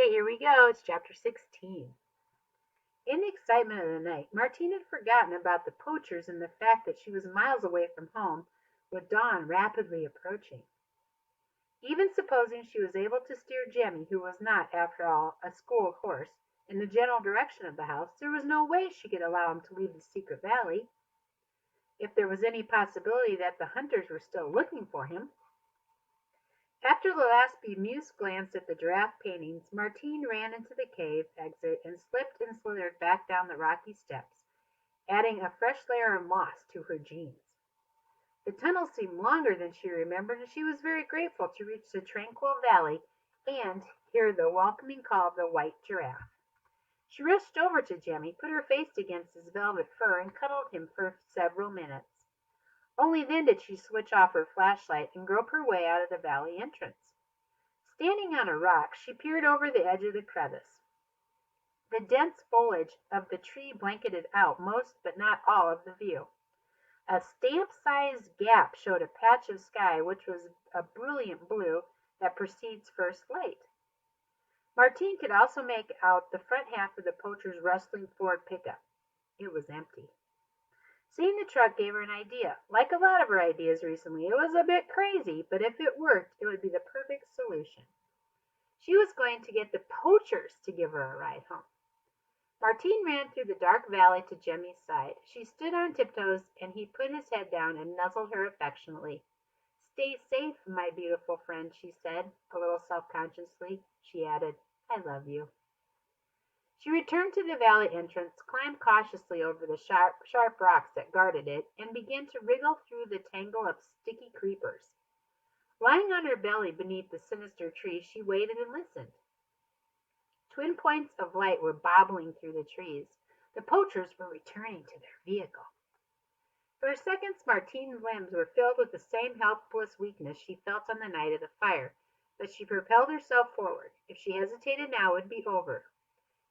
Okay, here we go. It's chapter 16. In the excitement of the night, Martine had forgotten about the poachers and the fact that she was miles away from home, with dawn rapidly approaching. Even supposing she was able to steer Jemmy, who was not, after all, a schooled horse, in the general direction of the house, there was no way she could allow him to leave the secret valley. If there was any possibility that the hunters were still looking for him. After the last bemused glance at the giraffe paintings, Martine ran into the cave exit and slipped and slithered back down the rocky steps, adding a fresh layer of moss to her jeans. The tunnel seemed longer than she remembered, and she was very grateful to reach the tranquil valley and hear the welcoming call of the white giraffe. She rushed over to Jemmy, put her face against his velvet fur, and cuddled him for several minutes. Only then did she switch off her flashlight and grope her way out of the valley entrance. Standing on a rock, she peered over the edge of the crevice. The dense foliage of the tree blanketed out most but not all of the view. A stamp-sized gap showed a patch of sky which was a brilliant blue that precedes first light. Martine could also make out the front half of the poacher's rustling Ford pickup. It was empty. Seeing the truck gave her an idea. Like a lot of her ideas recently, it was a bit crazy, but if it worked, it would be the perfect solution. She was going to get the poachers to give her a ride home. Martine ran through the dark valley to Jemmy's side. She stood on tiptoes, and he put his head down and nuzzled her affectionately. "Stay safe, my beautiful friend," she said, a little self-consciously. She added, "I love you." She returned to the valley entrance, climbed cautiously over the sharp rocks that guarded it, and began to wriggle through the tangle of sticky creepers. Lying on her belly beneath the sinister tree, she waited and listened. Twin points of light were bobbling through the trees. The poachers were returning to their vehicle. For seconds, Martine's limbs were filled with the same helpless weakness she felt on the night of the fire, but she propelled herself forward. If she hesitated now, it would be over.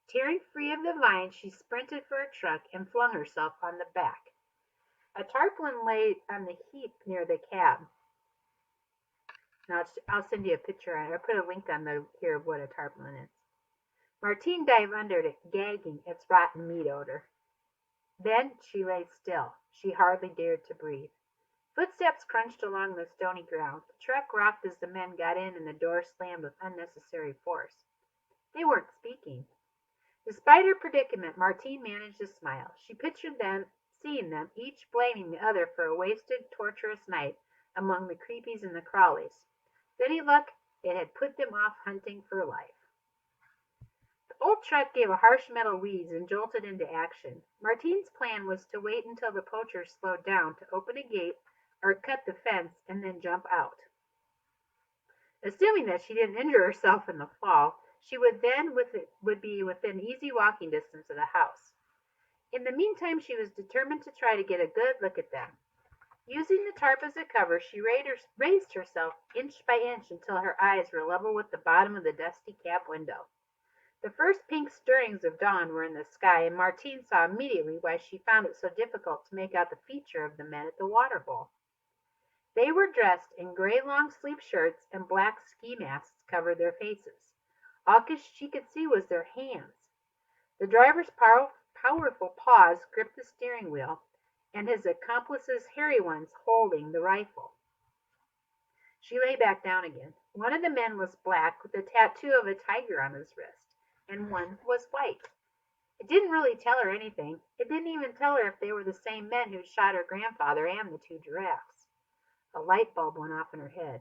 Tearing free of the vine, she sprinted for a truck and flung herself on the back. A tarpaulin lay on the heap near the cab. Now, I'll send you a picture. I'll put a link on here of what a tarpaulin is. Martine dived under it, gagging its rotten meat odor. Then she lay still. She hardly dared to breathe. Footsteps crunched along the stony ground. The truck rocked as the men got in, and the door slammed with unnecessary force. They weren't speaking. Despite her predicament, Martine managed to smile. She pictured seeing them, each blaming the other for a wasted, torturous night among the creepies and the crawlies. With any luck, it had put them off hunting for life. The old truck gave a harsh metal wheeze and jolted into action. Martine's plan was to wait until the poachers slowed down to open a gate or cut the fence and then jump out. Assuming that she didn't injure herself in the fall, she would be within easy walking distance of the house. In the meantime, she was determined to try to get a good look at them. Using the tarp as a cover, she raised herself inch by inch until her eyes were level with the bottom of the dusty cab window. The first pink stirrings of dawn were in the sky, and Martine saw immediately why she found it so difficult to make out the feature of the men at the water hole. They were dressed in gray long-sleeved shirts, and black ski masks covered their faces. All she could see was their hands. The driver's powerful paws gripped the steering wheel, and his accomplice's hairy ones holding the rifle. She lay back down again. One of the men was black, with a tattoo of a tiger on his wrist, and one was white. It didn't really tell her anything. It didn't even tell her if they were the same men who'd shot her grandfather and the two giraffes. A light bulb went off in her head.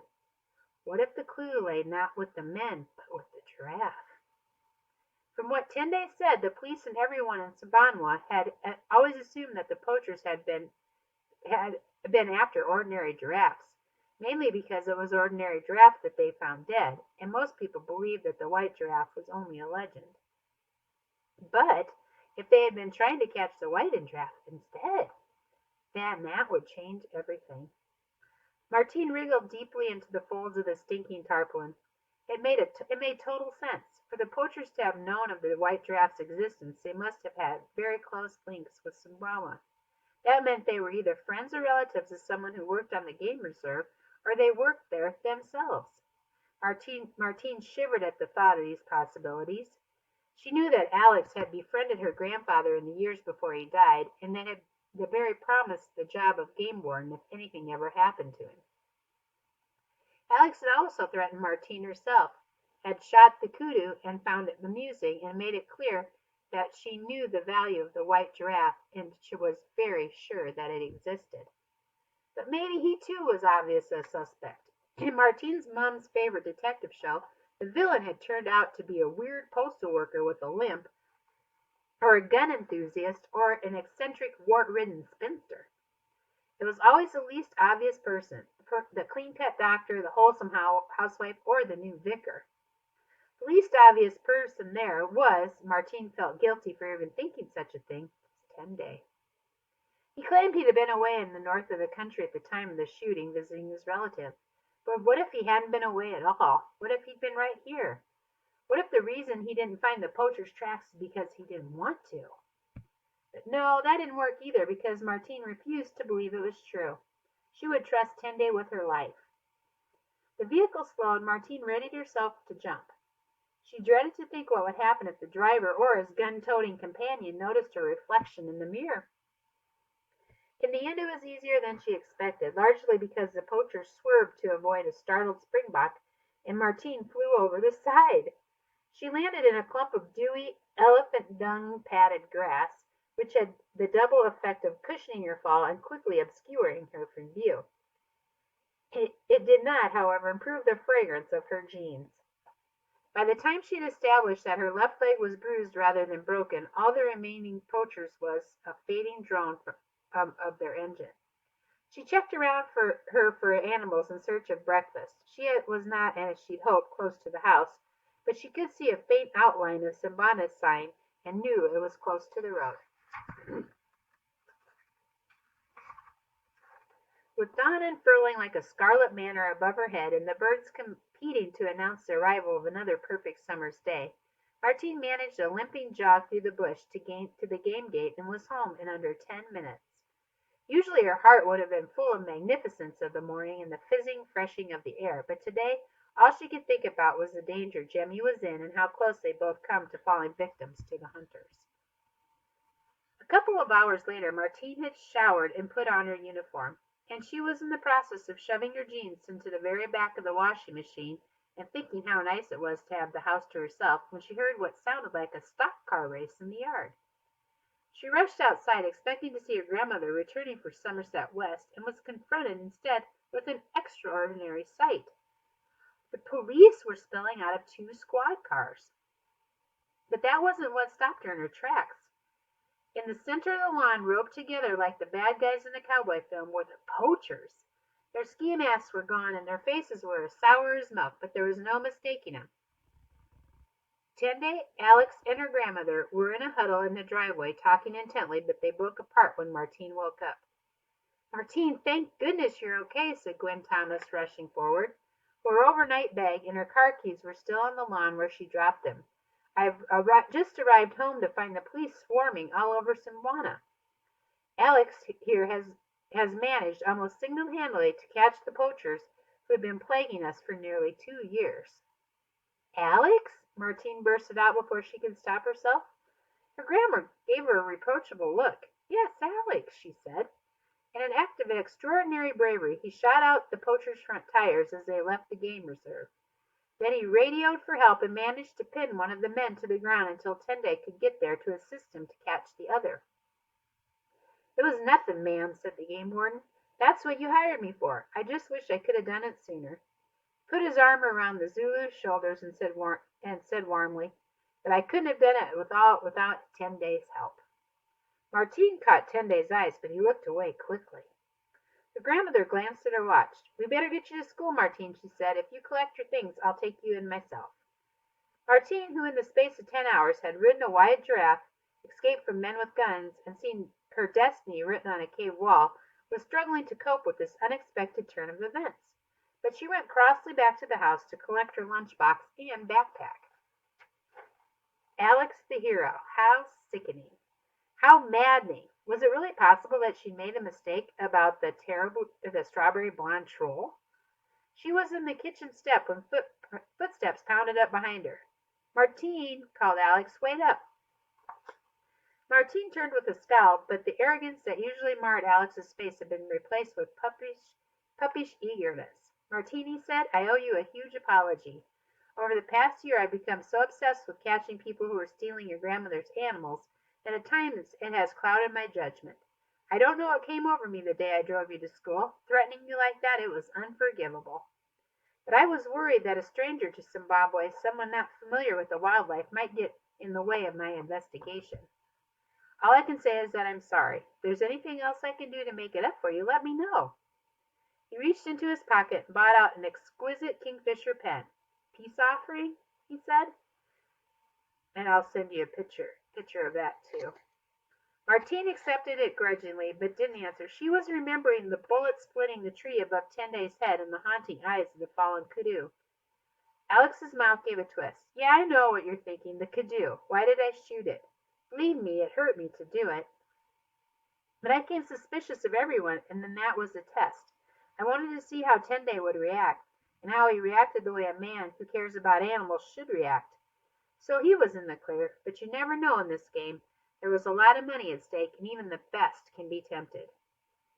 What if the clue lay not with the men, but with the giraffe? From what Tende said, the police and everyone in Sabanwa had always assumed that the poachers had been after ordinary giraffes, mainly because it was ordinary giraffe that they found dead, and most people believed that the white giraffe was only a legend. But if they had been trying to catch the white giraffe instead, then that would change everything. Martine wriggled deeply into the folds of the stinking tarpaulin. It made total sense. For the poachers to have known of the white giraffe's existence, they must have had very close links with Sumbawa. That meant they were either friends or relatives of someone who worked on the game reserve, or they worked there themselves. Martine shivered at the thought of these possibilities. She knew that Alex had befriended her grandfather in the years before he died, and that the very promised the job of game warden if anything ever happened to him. Alex had also threatened Martine herself, had shot the kudu and found it amusing, and made it clear that she knew the value of the white giraffe and she was very sure that it existed. But maybe he too was obvious a suspect. In Martine's mom's favorite detective show, the villain had turned out to be a weird postal worker with a limp, or a gun enthusiast, or an eccentric, wart-ridden spinster. It was always the least obvious person, the clean-cut doctor, the wholesome housewife, or the new vicar. The least obvious person there was, Martine felt guilty for even thinking such a thing, Tende. He claimed he'd been away in the north of the country at the time of the shooting, visiting his relative. But what if he hadn't been away at all? What if he'd been right here? What if the reason he didn't find the poacher's tracks is because he didn't want to? But no, that didn't work either, because Martine refused to believe it was true. She would trust Tende with her life. The vehicle slowed. Martine readied herself to jump. She dreaded to think what would happen if the driver or his gun-toting companion noticed her reflection in the mirror. In the end, it was easier than she expected, largely because the poacher swerved to avoid a startled springbok, and Martine flew over the side. She landed in a clump of dewy, elephant dung-padded grass, which had the double effect of cushioning her fall and quickly obscuring her from view. It did not, however, improve the fragrance of her jeans. By the time she had established that her left leg was bruised rather than broken, all the remaining poachers was a fading drone of their engine. She checked around for animals in search of breakfast. She was not, as she'd hoped, close to the house, but she could see a faint outline of Simbana's sign and knew it was close to the road. With dawn unfurling like a scarlet banner above her head and the birds competing to announce the arrival of another perfect summer's day, Martine managed a limping jog through the bush to the game gate and was home in under 10 minutes. Usually her heart would have been full of magnificence of the morning and the fizzing freshing of the air, but today all she could think about was the danger Jemmy was in and how close they'd both come to falling victims to the hunters. A couple of hours later, Martine had showered and put on her uniform, and she was in the process of shoving her jeans into the very back of the washing machine and thinking how nice it was to have the house to herself when she heard what sounded like a stock car race in the yard. She rushed outside, expecting to see her grandmother returning for Somerset West, and was confronted instead with an extraordinary sight. The police were spilling out of 2 squad cars. But that wasn't what stopped her in her tracks. In the center of the lawn, roped together like the bad guys in the cowboy film, were the poachers. Their ski masks were gone, and their faces were as sour as milk, but there was no mistaking them. Tende, Alex, and her grandmother were in a huddle in the driveway, talking intently, but they broke apart when Martine woke up. "Martine, thank goodness you're okay," said Gwen Thomas, rushing forward. Her overnight bag and her car keys were still on the lawn where she dropped them. "I've just arrived home to find the police swarming all over Simbana. Alex here has managed almost single-handedly to catch the poachers who have been plaguing us for nearly 2 years." "Alex?" Martine bursted out before she could stop herself. Her grandma gave her a reproachable look. "Yes, Alex," she said. In an act of extraordinary bravery, he shot out the poachers' front tires as they left the game reserve. Then he radioed for help and managed to pin one of the men to the ground until Tende could get there to assist him to catch the other. "It was nothing, ma'am," said the game warden. "That's what you hired me for. I just wish I could have done it sooner." He put his arm around the Zulu's shoulders and said warmly, "But I couldn't have done it without Tende's help." Martine caught Tende's eyes, but he looked away quickly. The grandmother glanced at her watch. "We better get you to school, Martine," she said. "If you collect your things, I'll take you in myself." Martine, who in the space of 10 hours had ridden a white giraffe, escaped from men with guns, and seen her destiny written on a cave wall, was struggling to cope with this unexpected turn of events. But she went crossly back to the house to collect her lunchbox and backpack. Alex the hero. How sickening. How maddening. Was it really possible that she'd made a mistake about the strawberry blonde troll? She was in the kitchen step when footsteps pounded up behind her. "Martine," called Alex, "wait up." Martine turned with a scowl, but the arrogance that usually marred Alex's face had been replaced with puppish eagerness. "Martine," he said, "I owe you a huge apology. Over the past year I've become so obsessed with catching people who are stealing your grandmother's animals that at times it has clouded my judgment. I don't know what came over me the day I drove you to school. Threatening you like that, it was unforgivable. But I was worried that a stranger to Zimbabwe, someone not familiar with the wildlife, might get in the way of my investigation. All I can say is that I'm sorry. If there's anything else I can do to make it up for you, let me know." He reached into his pocket and brought out an exquisite kingfisher pen. "Peace offering," he said, "and I'll send you a picture of that too." Martine accepted it grudgingly, but didn't answer. She was remembering the bullet splitting the tree above Tenday's head and the haunting eyes of the fallen kudu. Alex's mouth gave a twist. "Yeah, I know what you're thinking. The kudu. Why did I shoot it? Believe me, it hurt me to do it. But I became suspicious of everyone, and then that was a test. I wanted to see how Tenday would react, and how he reacted the way a man who cares about animals should react. So he was in the clear, but you never know in this game. There was a lot of money at stake, and even the best can be tempted."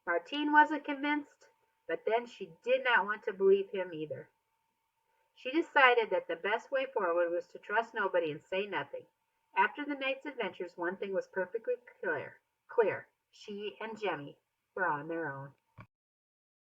Martine wasn't convinced, but then she did not want to believe him either. She decided that the best way forward was to trust nobody and say nothing. After the night's adventures, one thing was perfectly clear. She and Jemmy were on their own.